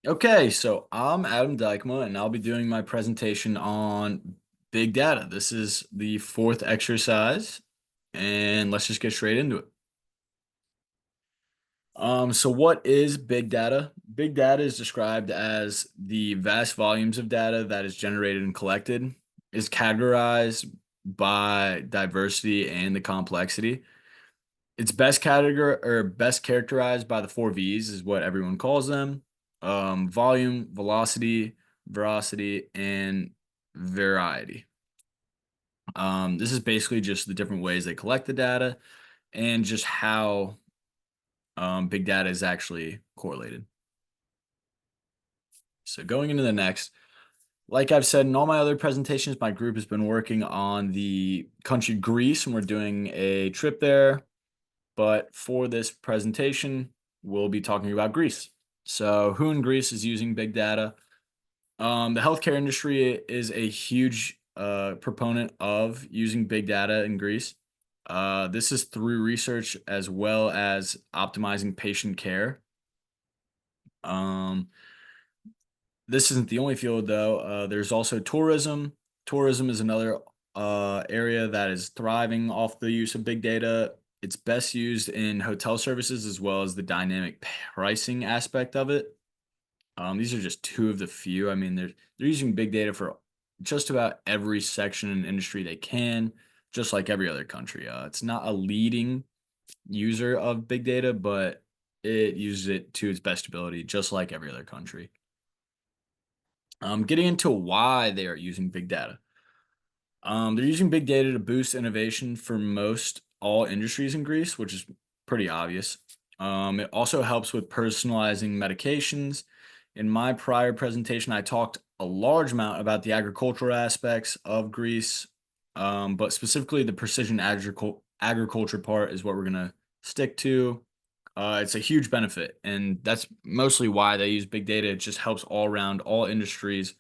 Okay, so I'm Adam Dykema, and I'll be doing my presentation on big data. This is the fourth exercise, and let's just get straight into it. So what is big data? Big data is described as the vast volumes of data that is generated and collected, is categorized by diversity and the complexity. It's best characterized by the four V's is what everyone calls them. Volume, velocity, veracity, and variety. This is basically just the different ways they collect the data and just how big data is actually correlated. So going into the next, like I've said in all my other presentations, my group has been working on the country Greece, and we're doing a trip there. But for this presentation, we'll be talking about Greece. So who in Greece is using big data? The healthcare industry is a huge proponent of using big data in Greece. This is through research as well as optimizing patient care. Um, this isn't the only field, though. There's also tourism. Tourism is another area that is thriving off the use of big data. It's best used in hotel services as well as the dynamic pricing aspect of it. These are just two of the few. I mean, they're using big data for just about every section and industry they can, just like every other country. It's not a leading user of big data, but it uses it to its best ability, just like every other country. Getting into why they are using big data. They're using big data to boost innovation for most all industries in Greece, which is pretty obvious. It also helps with personalizing medications. In my prior presentation, I talked a large amount about the agricultural aspects of Greece, but specifically the precision agriculture part is what we're going to stick to. It's a huge benefit, and that's mostly why they use big data. It just helps all around all industries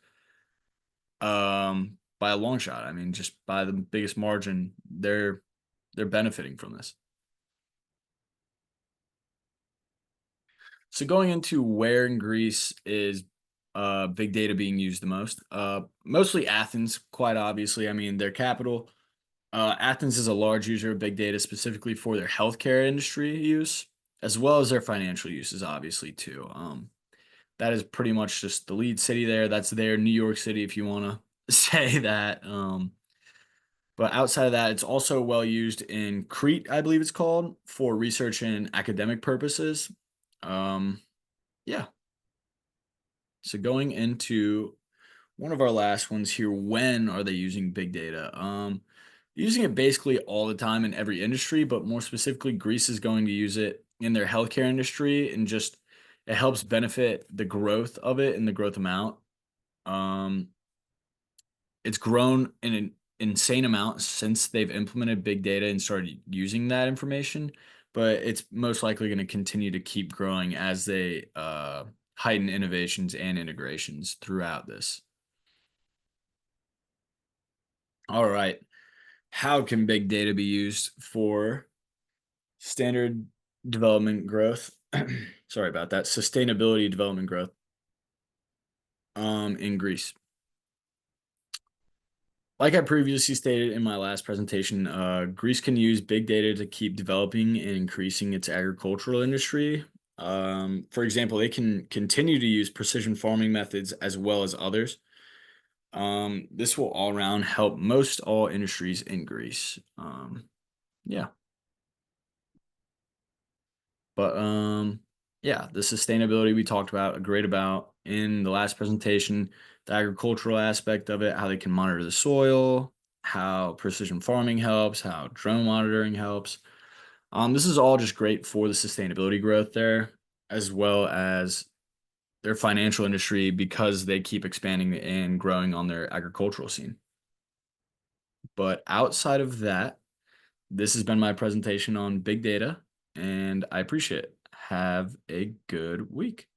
by a long shot. I mean, just by the biggest margin, they're benefiting from this. So going into where in Greece is big data being used the most? Mostly Athens, quite obviously. I mean, their capital. Athens is a large user of big data specifically for their healthcare industry use, as well as their financial uses, obviously too. That is pretty much just the lead city there. That's their New York City, if you want to say that. But outside of that, it's also well used in Crete, I believe it's called, for research and academic purposes. Um, yeah. So going into one of our last ones here, when are they using big data? Using it basically all the time in every industry, but more specifically, Greece is going to use it in their healthcare industry, and just it helps benefit the growth of it and the growth amount. Um, it's grown in an insane amount since they've implemented big data and started using that information, but it's most likely going to continue to keep growing as they heighten innovations and integrations throughout this. All right. How can big data be used for standard development growth? Sorry about that. Sustainability development growth in Greece. Like I previously stated in my last presentation, Greece can use big data to keep developing and increasing its agricultural industry. For example, they can continue to use precision farming methods as well as others. This will all around help most all industries in Greece. Yeah, but yeah, the sustainability we talked about, great about in the last presentation, the agricultural aspect of it, how they can monitor the soil, how precision farming helps, how drone monitoring helps. This is all just great for the sustainability growth there, as well as their financial industry because they keep expanding and growing on their agricultural scene. But outside of that, this has been my presentation on big data, and I appreciate it. Have a good week.